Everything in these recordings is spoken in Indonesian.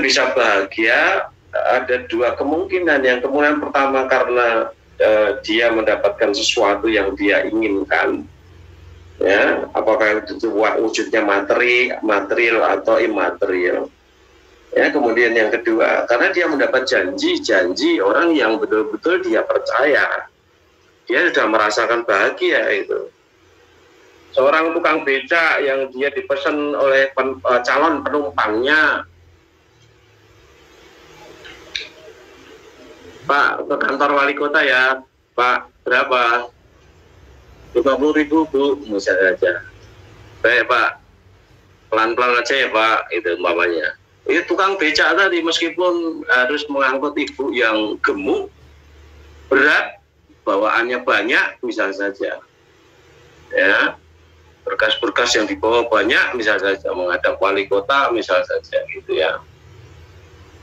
bisa bahagia ada dua kemungkinan. Yang kemungkinan pertama karena dia mendapatkan sesuatu yang dia inginkan, ya, apakah itu wujudnya material atau imaterial. Ya, kemudian yang kedua karena dia mendapat janji orang yang betul-betul dia percaya, dia sudah merasakan bahagia itu. Seorang tukang becak yang dia dipesan oleh calon penumpangnya, Pak, ke kantor wali kota ya, Pak, berapa? 50.000 Bu, misalnya aja. Baik Pak, pelan-pelan aja ya Pak, itu umpamanya. Itu tukang becak tadi meskipun harus mengangkut ibu yang gemuk, berat, bawaannya banyak, misal saja. Ya, berkas-berkas yang dibawa banyak, misal saja, menghadap wali kota, misal saja, gitu ya.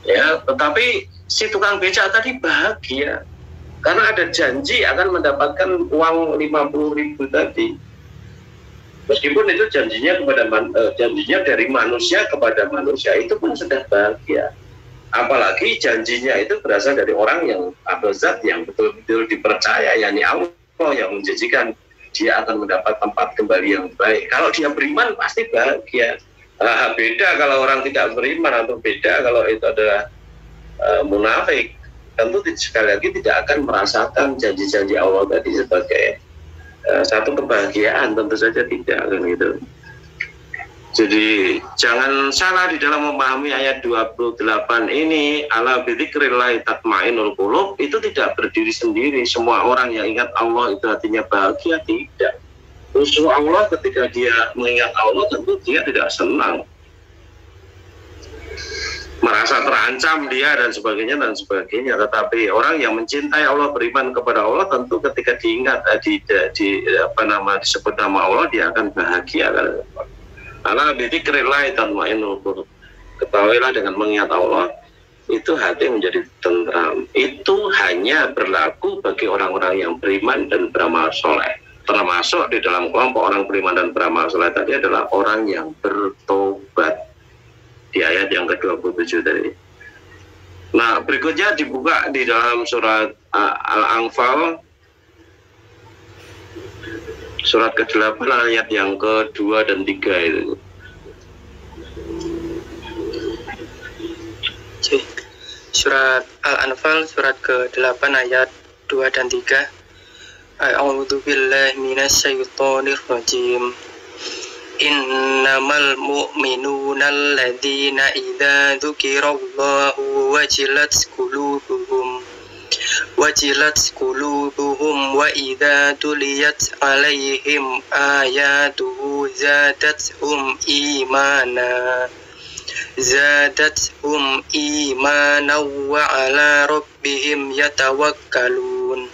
Ya, tetapi si tukang becak tadi bahagia karena ada janji akan mendapatkan uang 50.000 tadi. Meskipun itu janjinya janjinya dari manusia kepada manusia, itu pun sudah bahagia. Apalagi janjinya itu berasal dari orang yang atau zat yang betul-betul dipercaya, yakni Allah yang menjanjikan dia akan mendapat tempat kembali yang baik. Kalau dia beriman pasti bahagia. Beda kalau orang tidak beriman, atau beda kalau itu adalah munafik. Tentu sekali lagi tidak akan merasakan janji-janji Allah tadi sebagai satu kebahagiaan, tentu saja tidak, kan gitu. Jadi jangan salah di dalam memahami ayat 28 ini, ala bidzikrillah tatmainnul qulub, itu tidak berdiri sendiri. Semua orang yang ingat Allah itu hatinya bahagia, tidak. Musuh Allah ketika dia mengingat Allah tentu dia tidak senang, merasa terancam dia dan sebagainya. Tetapi orang yang mencintai Allah, beriman kepada Allah, tentu ketika diingat disebut nama Allah, dia akan bahagia. Ala bidzikrillah tatmainnul qulub, ketahuilah dengan mengingat Allah itu hati menjadi tentram. Itu hanya berlaku bagi orang-orang yang beriman dan beramal soleh. Termasuk di dalam kelompok orang beriman dan beramal soleh tadi adalah orang yang bertobat di ayat yang ke-27 tadi. Nah, berikutnya dibuka di dalam surat Al-Anfal, surat ke-8 ayat yang ke-2 dan 3 itu. Surat Al-Anfal surat ke-8 ayat 2 dan 3. A'udzu billahi minasyaitonir rajim. Innamal mu'minuna alladzina idza dzukirallahu wajilat qulubuhum wa idza tuliyat alaihim ayatuhu zadatuhum imana wa ala rabbihim yatawakkalun.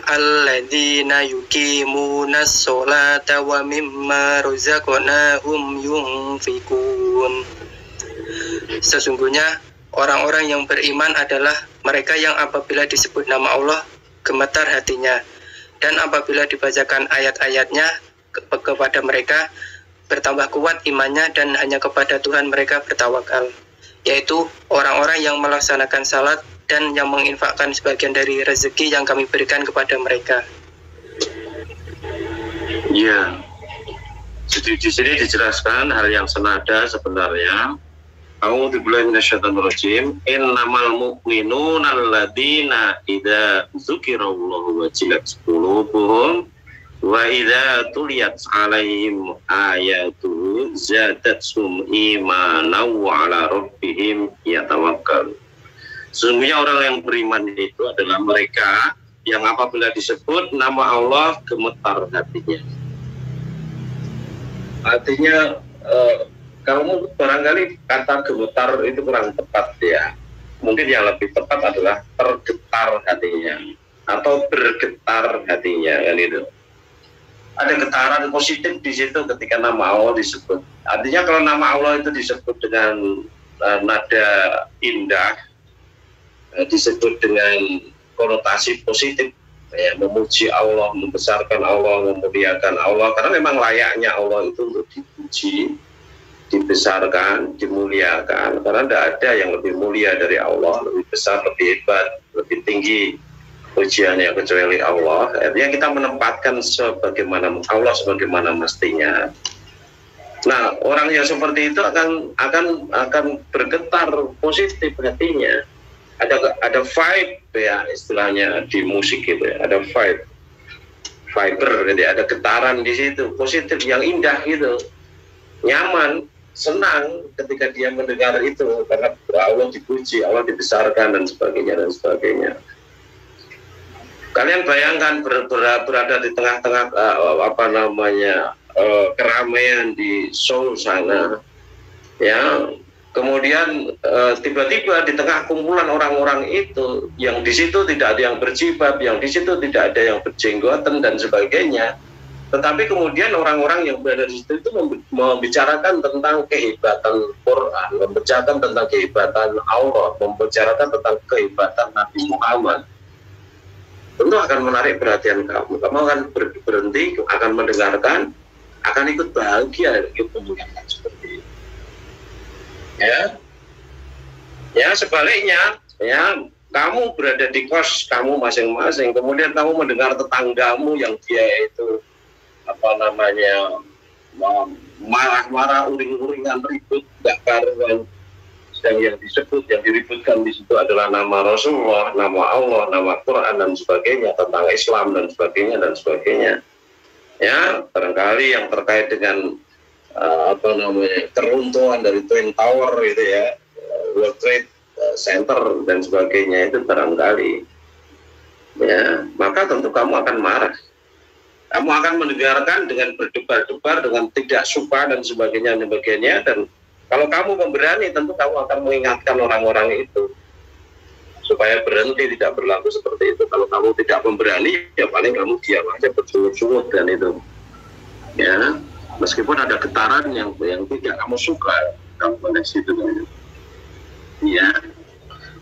Alladzina yuqimuna sholata wa mimma razaqnahum yunfikun. Sesungguhnya orang-orang yang beriman adalah mereka yang apabila disebut nama Allah gemetar hatinya, dan apabila dibacakan ayat-ayatnya kepada mereka bertambah kuat imannya, dan hanya kepada Tuhan mereka bertawakal, yaitu orang-orang yang melaksanakan salat dan yang menginfakkan sebagian dari rezeki yang kami berikan kepada mereka. Ya, jadi di sini dijelaskan hal yang senada sebenarnya. A'udzubillahi minasyaitonirrajim. Innamal mu'minuna alladzina idza dzukirallahu wajilat qulubuhum wa idza tuliyat 'alaihim ayatuhu zadatuhum imanan wa 'ala rabbihim yatawakkalun. Sesungguhnya orang yang beriman itu adalah mereka yang apabila disebut nama Allah gemetar hatinya. Artinya kamu barangkali kata gemetar itu kurang tepat ya. Mungkin yang lebih tepat adalah tergetar hatinya atau bergetar hatinya, kan itu. Ada getaran positif di situ ketika nama Allah disebut. Artinya kalau nama Allah itu disebut dengan nada indah, disebut dengan konotasi positif, ya, memuji Allah, membesarkan Allah, memuliakan Allah, karena memang layaknya Allah itu untuk dipuji, dibesarkan, dimuliakan, karena tidak ada yang lebih mulia dari Allah, lebih besar, lebih hebat, lebih tinggi pujiannya kecuali Allah. Artinya kita menempatkan sebagaimana Allah sebagaimana mestinya. Nah, orang yang seperti itu akan bergetar positif hatinya. Ada vibe ya istilahnya di musik gitu ya, ada vibe, viber, jadi ada getaran di situ, positif yang indah gitu, nyaman, senang ketika dia mendengar itu karena Allah dipuji, Allah dibesarkan dan sebagainya dan sebagainya. Kalian bayangkan berada di tengah-tengah keramaian di Seoul sana, ya. Kemudian tiba-tiba di tengah kumpulan orang-orang itu, yang di situ tidak ada yang berjilbab, yang di situ tidak ada yang berjenggotan dan sebagainya. Tetapi kemudian orang-orang yang berada di situ itu membicarakan tentang kehebatan Quran, membicarakan tentang kehebatan Allah, membicarakan tentang kehebatan Nabi Muhammad. Tentu akan menarik perhatian kamu. Kamu akan berhenti, akan mendengarkan, akan ikut bahagia gitu seperti itu. Ya sebaliknya, ya kamu berada di kos kamu masing-masing, kemudian kamu mendengar tetanggamu yang dia itu marah-marah, uring-uringan, ribut, gak karuan. Yang disebut, yang diributkan di situ adalah nama Rasulullah, nama Allah, nama Quran dan sebagainya, tentang Islam dan sebagainya. Ya, barangkali yang terkait dengan keruntuhan dari Twin Tower itu ya, World Trade Center dan sebagainya itu barangkali. Ya, maka tentu kamu akan marah. Kamu akan mendengarkan dengan berdebar-debar, dengan tidak suka dan sebagainya, dan kalau kamu memberani, tentu kamu akan mengingatkan orang-orang itu supaya berhenti, tidak berlaku seperti itu. Kalau kamu tidak memberani, ya paling kamu diam aja, bersungut-sungut dan itu. Ya, meskipun ada getaran yang tidak kamu suka, kamu koneksi dengan itu. Ya,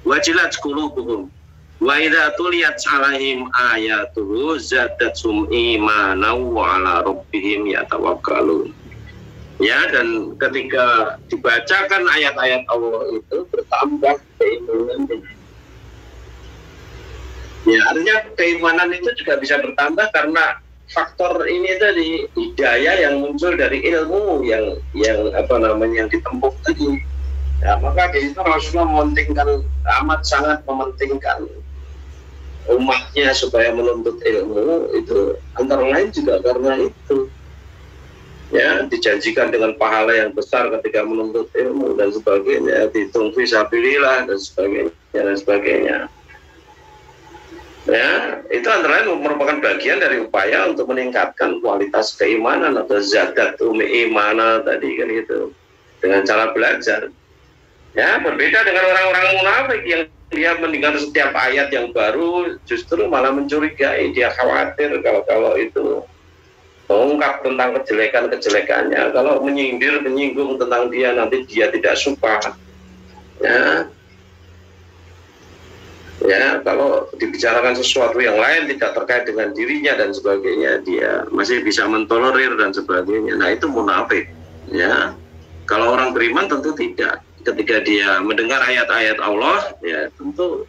wajilat qulubuhum wa idza tuliyat alaihim ayatuhu zadatsum imanan wa ala rabbihim yatawakkalun. Ya, dan ketika dibacakan ayat-ayat Allah itu bertambah keimanan. Ya, artinya keimanan itu juga bisa bertambah karena faktor ini tadi, hidayah yang muncul dari ilmu yang ditempuh tadi. Ya, maka di situ Rasulullah amat sangat mementingkan umatnya supaya menuntut ilmu itu, antara lain juga karena itu. Ya, dijanjikan dengan pahala yang besar ketika menuntut ilmu dan sebagainya, dihitung fisabilillah dan sebagainya. Ya, itu antara lain merupakan bagian dari upaya untuk meningkatkan kualitas keimanan atau zakat imanah tadi kan gitu, dengan cara belajar. Ya, berbeda dengan orang-orang munafik yang dia mendengar setiap ayat yang baru justru malah mencurigai, dia khawatir kalau itu mengungkap tentang kejelekan-kejelekannya, kalau menyinggung tentang dia nanti dia tidak suka. Ya, kalau dibicarakan sesuatu yang lain tidak terkait dengan dirinya dan sebagainya, dia masih bisa mentolerir dan sebagainya. Nah, itu munafik. Ya, kalau orang beriman tentu tidak. Ketika dia mendengar ayat-ayat Allah, ya tentu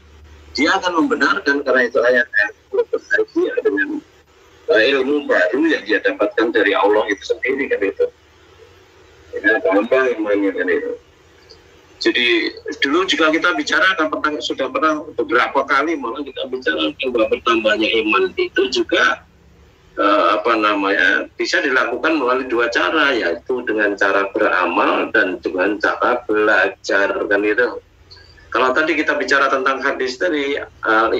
dia akan membenarkan karena itu ayat-ayat berbahagia dengan ilmu baru yang dia dapatkan dari Allah itu sendiri kan itu. Ya, tambah imannya kan itu. Jadi dulu juga kita bicara sudah pernah beberapa kali malah kita bicara bahwa bertambahnya iman itu juga bisa dilakukan melalui dua cara, yaitu dengan cara beramal dan dengan cara belajar kan itu. Kalau tadi kita bicara tentang hadis tadi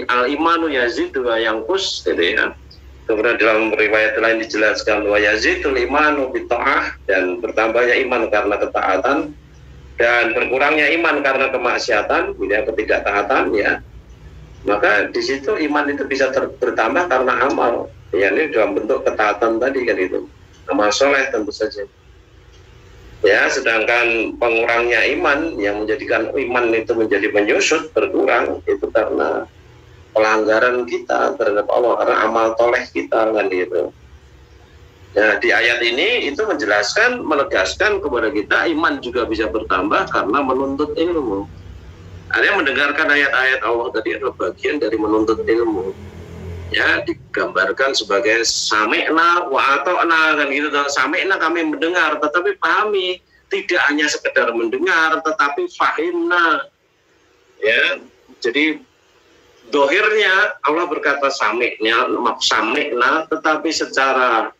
al-imanu yazidu wa yanqus gitu ya. Kemudian dalam riwayat lain dijelaskan wa yazidul imanu bita'ah, dan bertambahnya iman karena ketaatan dan berkurangnya iman karena kemaksiatan, ya, ketidaktaatan ya. Maka di situ iman itu bisa bertambah karena amal. Ya, ini dalam bentuk ketaatan tadi kan itu. Amal soleh tentu saja. Ya, sedangkan pengurangnya iman yang menjadikan iman itu menjadi menyusut, berkurang, itu karena pelanggaran kita terhadap Allah, karena amal toleh kita kan gitu. Nah, di ayat ini itu menjelaskan, menegaskan kepada kita iman juga bisa bertambah karena menuntut ilmu. Ada yang mendengarkan ayat-ayat Allah tadi adalah bagian dari menuntut ilmu. Ya, digambarkan sebagai sami'na wa ata'na kan gitu. Sami'na kami mendengar, tetapi pahami. Tidak hanya sekedar mendengar, tetapi fahimna. Ya, jadi dohirnya Allah berkata sami'na, tetapi secara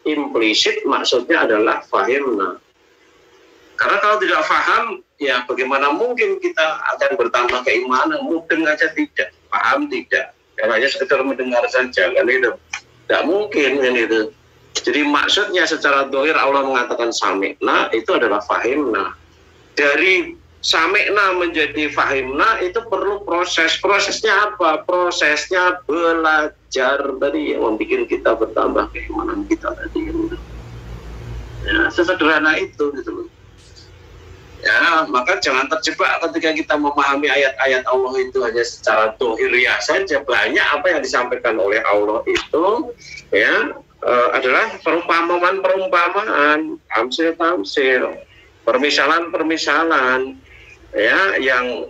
implisit maksudnya adalah fahimna. Karena kalau tidak faham, ya bagaimana mungkin kita akan bertambah keimanan? Mudeng aja tidak, paham tidak. Kalau hanya sekedar mendengar saja kan itu tidak mungkin kan itu. Jadi maksudnya secara dohir Allah mengatakan sami'na itu adalah fahimna. Dari sami'na menjadi fahimna itu perlu proses. Prosesnya apa? Prosesnya belajar tadi yang membuat kita bertambah keimanan kita tadi. Ya, sesederhana itu gitu loh. Ya, maka jangan terjebak ketika kita memahami ayat-ayat Allah itu hanya secara dohiriah saja. Banyak apa yang disampaikan oleh Allah itu ya adalah perumpamaan, tamsil, permisalan ya yang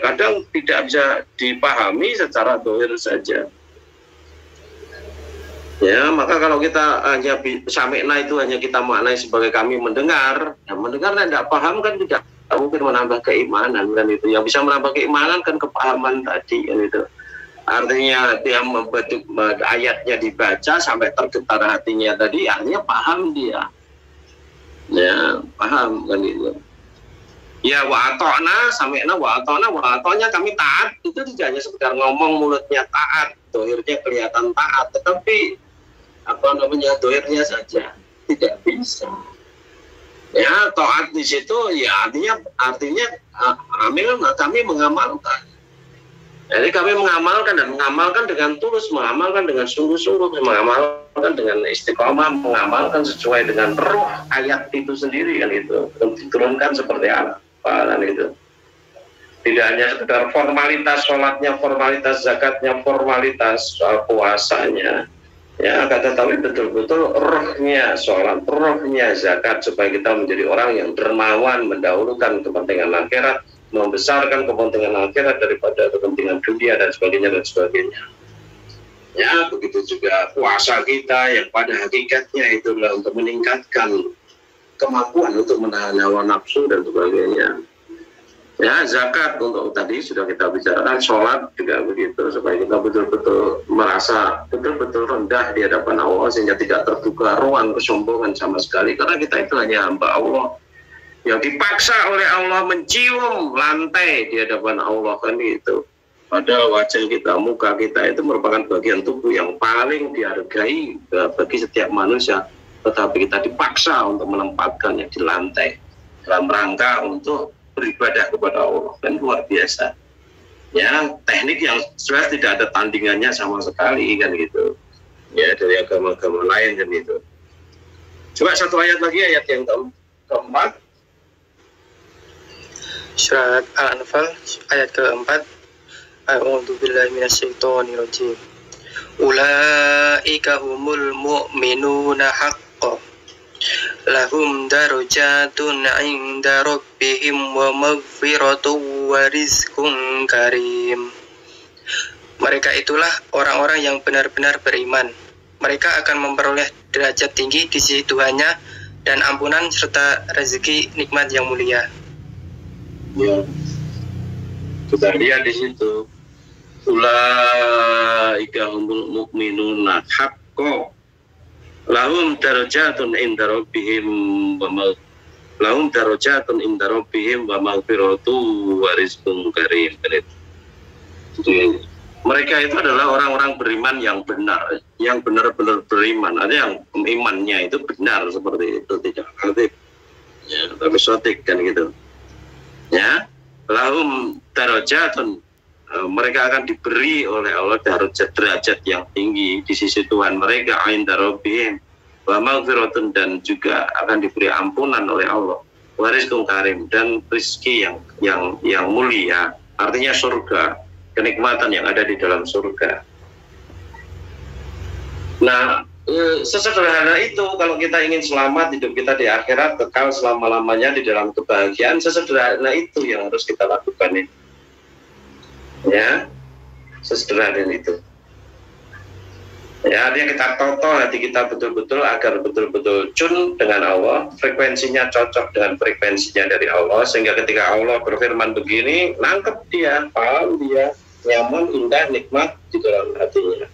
kadang tidak bisa dipahami secara dohir saja. Ya, maka kalau kita hanya sami'na itu hanya kita maknai sebagai kami mendengar, ya mendengar dan tidak paham kan tidak mungkin menambah keimanan kan itu. Yang bisa menambah keimanan kan kepahaman tadi kan itu. Artinya dia ayatnya dibaca sampai tergetar hatinya tadi, artinya paham dia. Ya, paham kan itu. Ya wa ata'na, sami'na wa ata'na kami taat, itu tidak hanya sekedar ngomong mulutnya taat, dohirnya kelihatan taat, tetapi dohirnya saja tidak bisa. Ya, taat di situ ya artinya kami mengamalkan. Jadi kami mengamalkan dengan tulus, mengamalkan dengan sungguh-sungguh, mengamalkan dengan istiqomah, mengamalkan sesuai dengan roh ayat itu sendiri kan itu, diturunkan seperti apa kan itu. Tidak hanya sekedar formalitas sholatnya, formalitas zakatnya, formalitas puasanya, ya, akan tetapi betul-betul rohnya sholat, rohnya zakat, supaya kita menjadi orang yang dermawan, mendahulukan kepentingan akhirat, membesarkan kepentingan akhirat daripada kepentingan dunia dan sebagainya. Ya, begitu juga puasa kita yang pada hakikatnya itulah untuk meningkatkan kemampuan untuk menahan hawa nafsu dan sebagainya. Ya, zakat untuk tadi sudah kita bicarakan, sholat juga begitu, supaya kita betul-betul merasa betul-betul rendah di hadapan Allah sehingga tidak terbuka ruang kesombongan sama sekali, karena kita itu hanya hamba Allah yang dipaksa oleh Allah mencium lantai di hadapan Allah kan itu. Padahal wajah kita, muka kita itu merupakan bagian tubuh yang paling dihargai bagi setiap manusia, tetapi kita dipaksa untuk menempatkannya di lantai dalam rangka untuk beribadah kepada Allah. Kan luar biasa ya, teknik yang jelas tidak ada tandingannya sama sekali kan gitu ya, dari agama-agama lain kan gitu. Coba satu ayat lagi, ayat yang keempat, surat Al-Anfal ayat keempat. A'udzu billahi minasyaitonir rajim. Ulaika humul mu'minuna haqqan lahum darajatun 'inda rabbihim wa maghfiratun wa rizqun karim. Mereka itulah orang-orang yang benar-benar beriman. Mereka akan memperoleh derajat tinggi di sisi Tuhannya dan ampunan serta rezeki nikmat yang mulia. Ya, kita lihat di situ, ulaika humul mu'minuna haqqan lahum darajatun inda rabbihim wa maghfiratun wa rizqun karim. Jadi mereka itu adalah orang-orang beriman yang benar, yang benar-benar beriman. Ada yang imannya itu benar seperti itu, tidak aktif ya, tapi sotik kan gitu ya. Lahum darajatun, mereka akan diberi oleh Allah derajat yang tinggi di sisi Tuhan mereka, inda rabbihim wa maghfiratun, dan juga akan diberi ampunan oleh Allah, wa rizqun karim, dan rezeki yang mulia, artinya surga, kenikmatan yang ada di dalam surga. Nah, sesederhana itu. Kalau kita ingin selamat, hidup kita di akhirat kekal selama-lamanya di dalam kebahagiaan, sesederhana itu yang harus kita lakukan ini. Ya, sesederhana itu. Ya, artinya kita toto hati kita betul-betul agar betul-betul cun dengan Allah, frekuensinya cocok dengan frekuensinya dari Allah, sehingga ketika Allah berfirman begini, nangkep dia, paham dia, nyaman, indah, nikmat di dalam hatinya.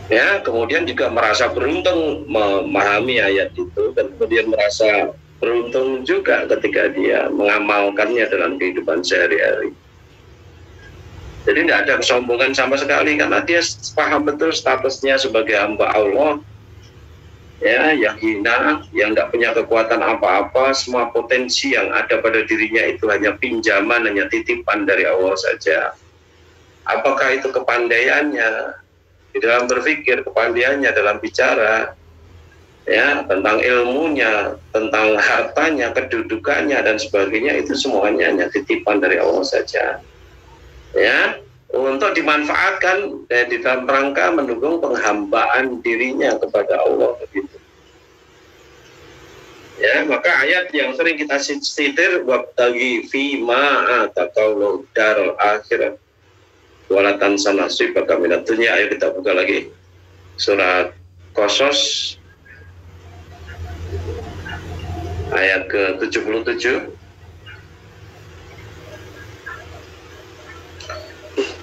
Ya, kemudian juga merasa beruntung memahami ayat itu, dan kemudian merasa beruntung juga ketika dia mengamalkannya dalam kehidupan sehari-hari. Jadi tidak ada kesombongan sama sekali, karena dia paham betul statusnya sebagai hamba Allah, ya, yang hina, yang tidak punya kekuatan apa-apa. Semua potensi yang ada pada dirinya itu hanya pinjaman, hanya titipan dari Allah saja. Apakah itu kepandaiannya di dalam berpikir, kepandaiannya dalam bicara, ya, tentang ilmunya, tentang hartanya, kedudukannya dan sebagainya, itu semuanya hanya titipan dari Allah saja. Ya, untuk dimanfaatkan di dalam rangka mendukung penghambaan dirinya kepada Allah begitu. Ya, maka ayat yang sering kita sitir, wabtaghi fima ataqallahu darul akhirat walatan sanasib minad dunya. Ayo kita buka lagi surat Qasas ayat ke-77.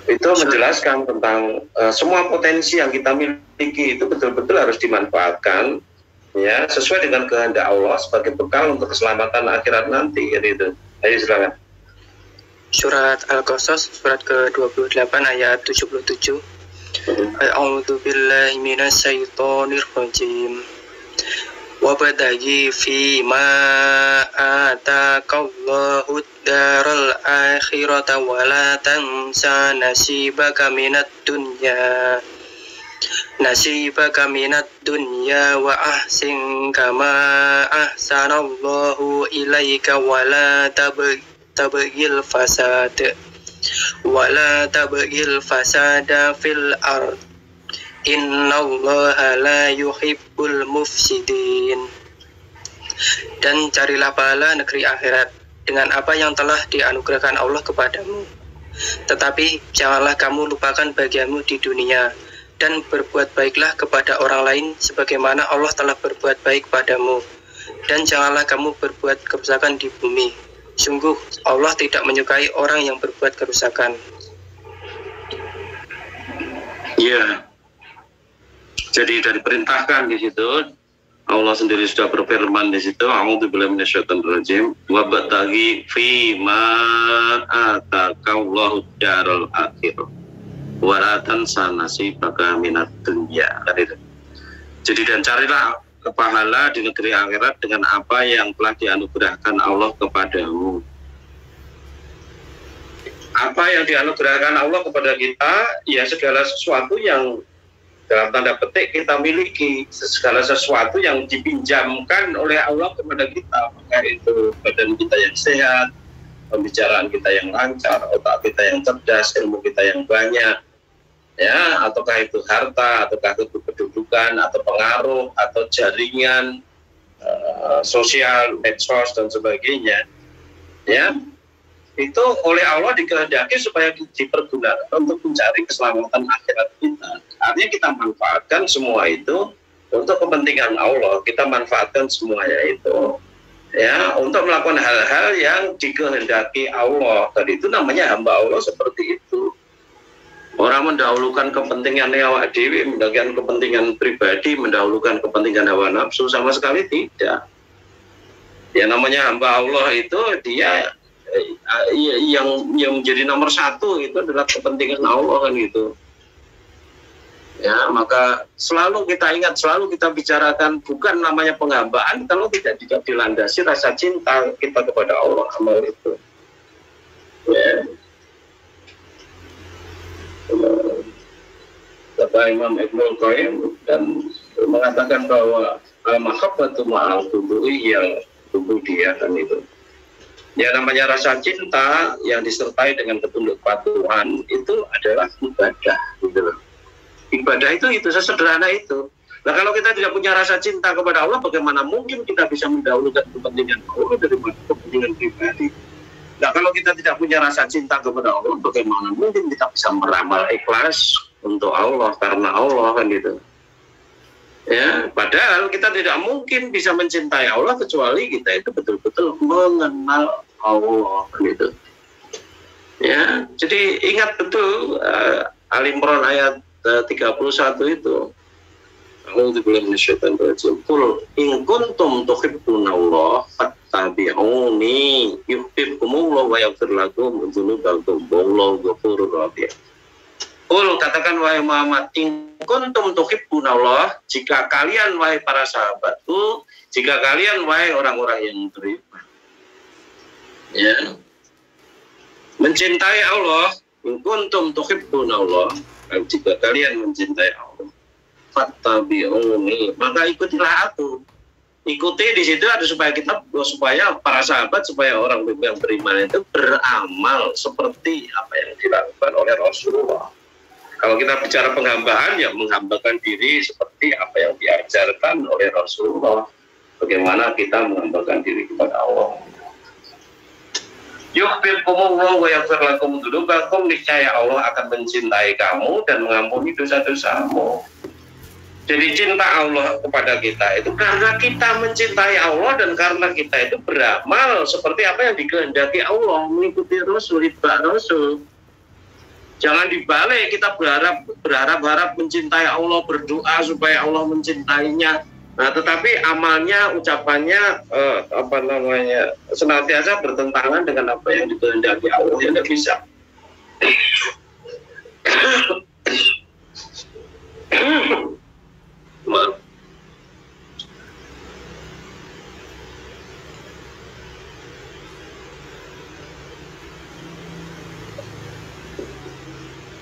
Itu menjelaskan tentang semua potensi yang kita miliki itu betul-betul harus dimanfaatkan, ya, sesuai dengan kehendak Allah sebagai bekal untuk keselamatan akhirat nanti, gitu. Ayo silakan. Surat Al-Qasas surat ke-28 ayat 77. A'udzu billahi minasyaitonir rajim. Wabtaghi fi ma ataqallahu daral akhirata wa la tansa nasibaka minad dunya wa ahsin kama ahsanallahu ilaika wa la tabghil fasada fil ard innallaha la yuhibbul mufsidin. Dan carilah pahala negeri akhirat dengan apa yang telah dianugerahkan Allah kepadamu. Tetapi janganlah kamu lupakan bagianmu di dunia, dan berbuat baiklah kepada orang lain sebagaimana Allah telah berbuat baik padamu. Dan janganlah kamu berbuat kerusakan di bumi. Sungguh Allah tidak menyukai orang yang berbuat kerusakan. Ya. Jadi dari perintahkan di situ, Allah sendiri sudah berfirman di situ, a'udzubillahi minasyaitonir rajim, wabtaghi fi ma ataqallahu darul akhir wa la tansa nasibaka minad dunya. Jadi dan carilah pahala di negeri akhirat dengan apa yang telah dianugerahkan Allah kepadamu. Apa yang dianugerahkan Allah kepada kita, ya segala sesuatu yang dalam tanda petik kita miliki, segala sesuatu yang dipinjamkan oleh Allah kepada kita, maka itu badan kita yang sehat, pembicaraan kita yang lancar, otak kita yang cerdas, ilmu kita yang banyak, ya, ataukah itu harta, ataukah itu kedudukan, atau pengaruh, atau jaringan sosial, medsos dan sebagainya, ya, itu oleh Allah dikehendaki supaya dipergunakan untuk mencari keselamatan akhirat kita. Artinya kita manfaatkan semua itu untuk kepentingan Allah. Kita manfaatkan semuanya itu, ya, untuk melakukan hal-hal yang dikehendaki Allah. Tadi itu namanya hamba Allah seperti itu. Orang mendahulukan kepentingan awak dewi, mendahulukan kepentingan pribadi, mendahulukan kepentingan hawa nafsu, sama sekali tidak. Ya, namanya hamba Allah itu dia yang menjadi nomor satu itu adalah kepentingan Allah, kan gitu. Ya, maka selalu kita ingat, selalu kita bicarakan bukan namanya penghambaan kalau tidak dilandasi rasa cinta kita kepada Allah, amal itu. Ya. Kata Imam Ibnul Qayyim dan mengatakan bahwa al-mahabbatu ma'al tubuhi yang tubuh dia, kan itu. Ya, namanya rasa cinta yang disertai dengan ketunduk patuhan itu adalah ibadah, gitu loh. Ibadah itu sesederhana itu. Nah kalau kita tidak punya rasa cinta kepada Allah, bagaimana mungkin kita bisa mendahulukan kepentingan Allah daripada kepentingan pribadi? Nah kalau kita tidak punya rasa cinta kepada Allah, bagaimana mungkin kita bisa meramal ikhlas untuk Allah, karena Allah, kan gitu. Ya, padahal kita tidak mungkin bisa mencintai Allah kecuali kita itu betul-betul mengenal Allah, gitu. Ya, jadi ingat betul Al-Imran ayat 31 itu. A'udzubillahi minasyaitonir rajim. Qul in kuntum tuhibbunallah fattabi'uni yuhibbukumullah wa yaghfir lakum dzunubakum wallahu ghafurur rahim. Qul, katakan wahai Muhammad, in kuntum tuhibbunallah, jika kalian wahai para sahabatku, jika kalian wahai orang-orang yang beriman, ya, mencintai Allah, in kuntum tuhibbunallah, jika kalian mencintai Allah, fattabi'uni, maka ikutilah aku. Ikuti di situ ada supaya para sahabat, supaya orang yang beriman itu beramal seperti apa yang dilakukan oleh Rasulullah. Kalau kita bicara penghambaan, ya menghambakan diri seperti apa yang diajarkan oleh Rasulullah. Bagaimana kita menghambakan diri kepada Allah. Yuhibbukumullah wa yaghfir lakum dzunubakum, niscaya Allah akan mencintai kamu dan mengampuni dosa-dosamu. Jadi cinta Allah kepada kita itu karena kita mencintai Allah dan karena kita itu beramal seperti apa yang dikehendaki Allah, mengikuti Rasul, itba' Rasul. Jangan dibalik, kita berharap mencintai Allah, berdoa supaya Allah mencintainya. Nah, tetapi amalnya, ucapannya, senantiasa bertentangan dengan apa yang dikehendaki Allah, ya tidak bisa. Maaf.